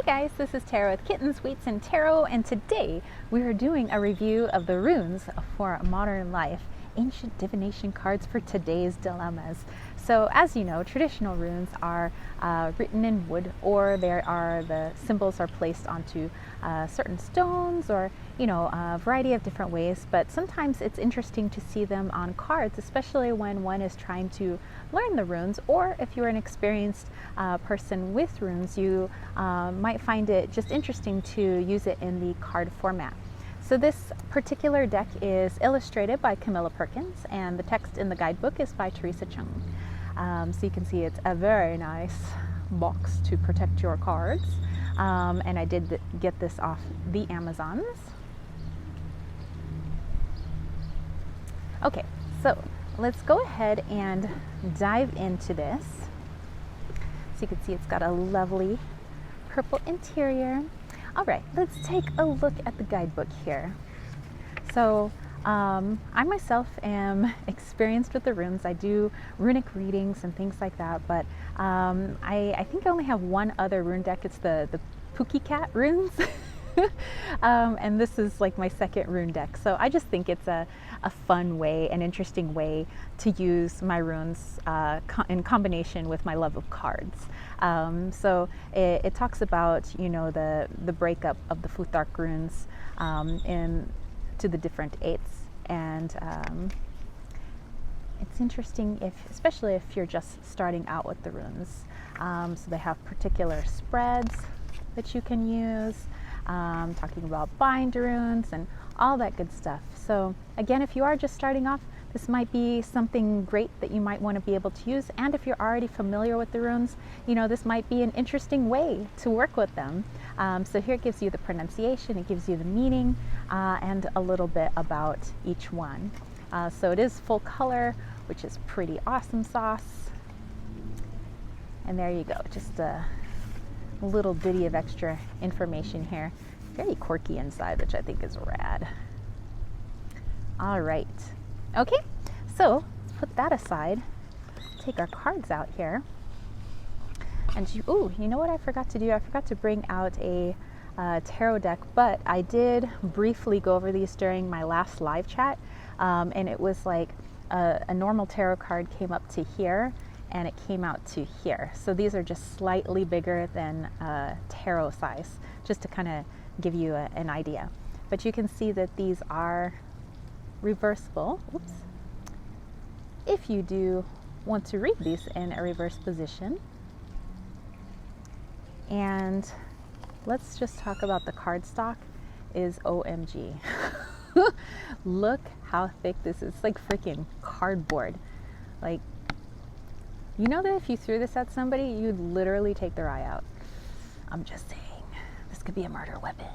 Hey guys, this is Tarot with Kittens, Weights, and Tarot, and today we are doing a review of the runes for modern life, ancient divination cards for today's dilemmas. So as you know, traditional runes are written in wood, or the symbols are placed onto certain stones, or a variety of different ways. But sometimes it's interesting to see them on cards, especially when one is trying to learn the runes, or if you're an experienced person with runes, you might find it just interesting to use it in the card format. So this particular deck is illustrated by Camilla Perkins, and the text in the guidebook is by Teresa Chung. So you can see it's a very nice box to protect your cards. And I did get this off the Amazons. Okay, so let's go ahead and dive into this. So you can see it's got a lovely purple interior. All right, let's take a look at the guidebook here. So I myself am experienced with the runes. I do runic readings and things like that, but I think I only have one other rune deck. It's the Pookie Cat runes. And this is like my second rune deck. So I just think it's a fun way, an interesting way to use my runes in combination with my love of cards. So it talks about, the breakup of the Futhark runes to the different eighths. And it's interesting, especially if you're just starting out with the runes. So they have particular spreads that you can use. Talking about bind runes and all that good stuff. So again, if you are just starting off, this might be something great that you might want to be able to use. And if you're already familiar with the runes, this might be an interesting way to work with them. So here it gives you the pronunciation, it gives you the meaning, and a little bit about each one. So it is full color, which is pretty awesome sauce. And there you go, just a little ditty of extra information here. Very quirky inside, which I think is rad. All right. Okay, so let's put that aside. Take our cards out here. And you know what I forgot to do? I forgot to bring out a tarot deck, but I did briefly go over these during my last live chat. And it was like a normal tarot card came up to here, and it came out to here. So these are just slightly bigger than tarot size, just to kind of give you an idea. But you can see that these are reversible. Oops. If you do want to read these in a reverse position. And let's just talk about the cardstock is OMG. Look how thick this is. It's like freaking cardboard. Like, you know that if you threw this at somebody, you'd literally take their eye out. I'm just saying, this could be a murder weapon.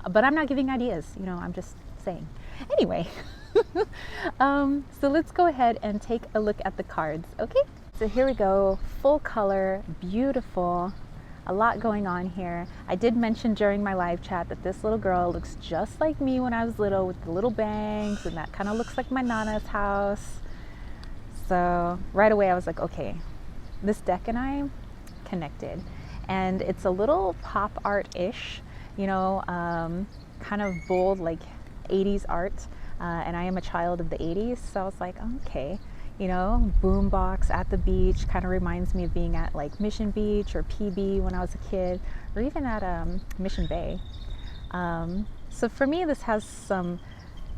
But I'm not giving ideas, I'm just saying. Anyway, so let's go ahead and take a look at the cards, okay? So here we go, full color, beautiful, a lot going on here. I did mention during my live chat that this little girl looks just like me when I was little, with the little bangs, and that kind of looks like my Nana's house. So right away I was like, okay, this deck and I connected. And it's a little pop art-ish, kind of bold, like 80s art. And I am a child of the 80s, so I was like, okay, boombox at the beach kind of reminds me of being at like Mission Beach or PB when I was a kid, or even at Mission Bay. So for me, this has some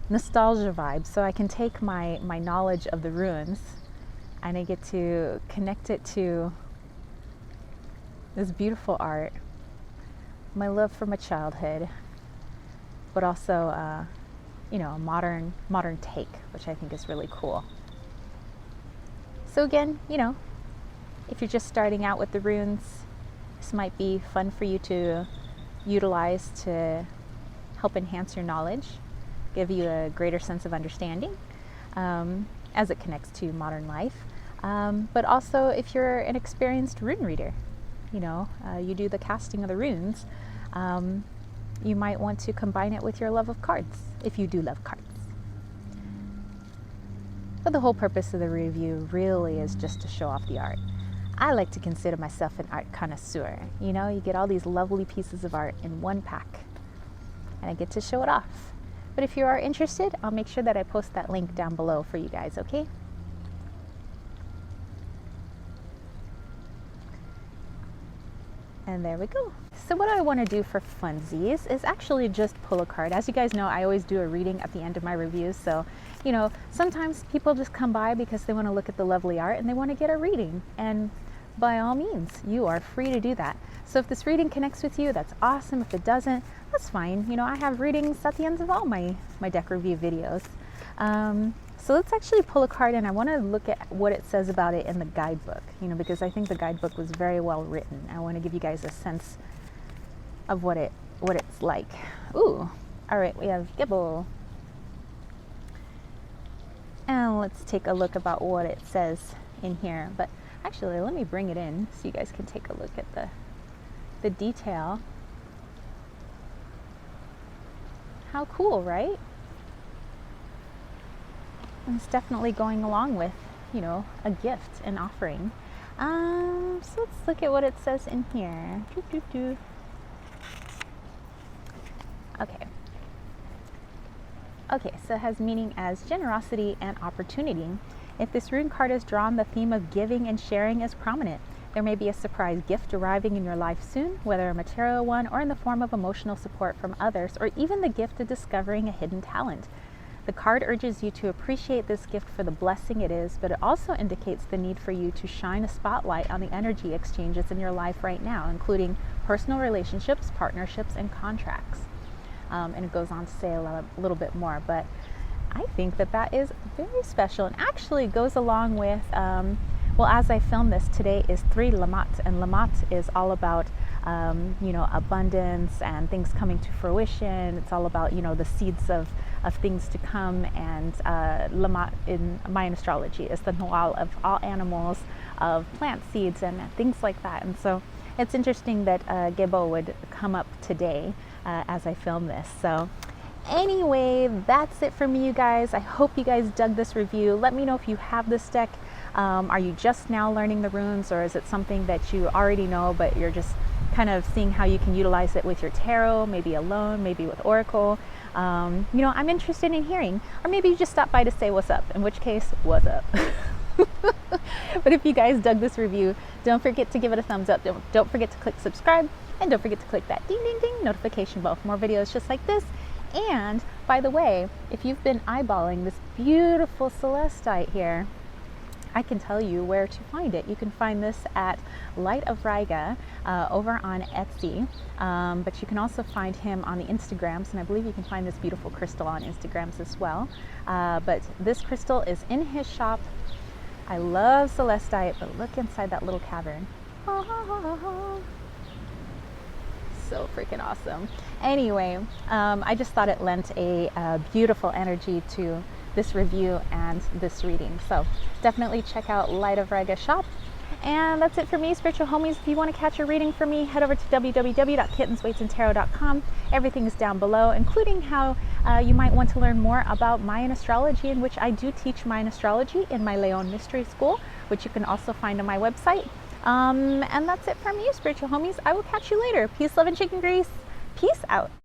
nostalgia vibes, so I can take my knowledge of the runes and I get to connect it to this beautiful art, my love for my childhood, but also a modern take, which I think is really cool. So again, if you're just starting out with the runes, this might be fun for you to utilize to help enhance your knowledge, give you a greater sense of understanding as it connects to modern life. But also if you're an experienced rune reader, you do the casting of the runes, you might want to combine it with your love of cards, if you do love cards. But the whole purpose of the review really is just to show off the art. I like to consider myself an art connoisseur. You know, you get all these lovely pieces of art in one pack, and I get to show it off. But if you are interested, I'll make sure that I post that link down below for you guys, okay? And there we go. So what I want to do for funsies is actually just pull a card. As you guys know, I always do a reading at the end of my reviews. So, you know, sometimes people just come by because they want to look at the lovely art and they want to get a reading. And by all means, you are free to do that. So if this reading connects with you, that's awesome. If it doesn't, that's fine. You know, I have readings at the ends of all my deck review videos. So let's actually pull a card, and I want to look at what it says about it in the guidebook, you know, because I think the guidebook was very well written. I want to give you guys a sense of what it's like. Ooh, all right, we have Gibble. And let's take a look about what it says in here. But actually, let me bring it in so you guys can take a look at the detail. How cool, right? And it's definitely going along with, you know, a gift, an offering. So let's look at what it says in here. Okay, so it has meaning as generosity and opportunity. If this rune card is drawn, the theme of giving and sharing is prominent. There may be a surprise gift arriving in your life soon, whether a material one or in the form of emotional support from others, or even the gift of discovering a hidden talent. The card urges you to appreciate this gift for the blessing it is, but it also indicates the need for you to shine a spotlight on the energy exchanges in your life right now, including personal relationships, partnerships, and contracts. And it goes on to say a little bit more, but I think that is very special and actually goes along with, well, as I film this, today is 3 Lamat, and Lamat is all about, you know, abundance and things coming to fruition. It's all about, you know, the seeds of things to come, and Lamat in Mayan astrology is the Noal of all animals, of plant seeds and things like that. And so it's interesting that Gebo would come up today as I film this. So anyway, that's it for me, you guys. I hope you guys dug this review. Let me know if you have this deck. Are you just now learning the runes, or is it something that you already know but you're just kind of seeing how you can utilize it with your tarot, maybe alone, maybe with Oracle? You know, I'm interested in hearing. Or maybe you just stop by to say what's up, in which case, what's up? But if you guys dug this review, don't forget to give it a thumbs up. Don't forget to click subscribe, and don't forget to click that ding ding ding notification bell for more videos just like this. And by the way, if you've been eyeballing this beautiful celestite here, I can tell you where to find it. You can find this at Light of Riga over on Etsy, but you can also find him on the Instagrams, and I believe you can find this beautiful crystal on Instagrams as well. But this crystal is in his shop. I love celestite, but look inside that little cavern. So freaking awesome. Anyway, I just thought it lent a beautiful energy to this review and this reading. So definitely check out Light of Riga shop. And that's it for me, spiritual homies. If you want to catch a reading from me, head over to www.kittensweightsandtarot.com. Everything is down below, including how you might want to learn more about Mayan astrology, in which I do teach Mayan astrology in my Leon Mystery School, which you can also find on my website. And that's it from you, spiritual homies. I will catch you later. Peace, love, and chicken grease. Peace out.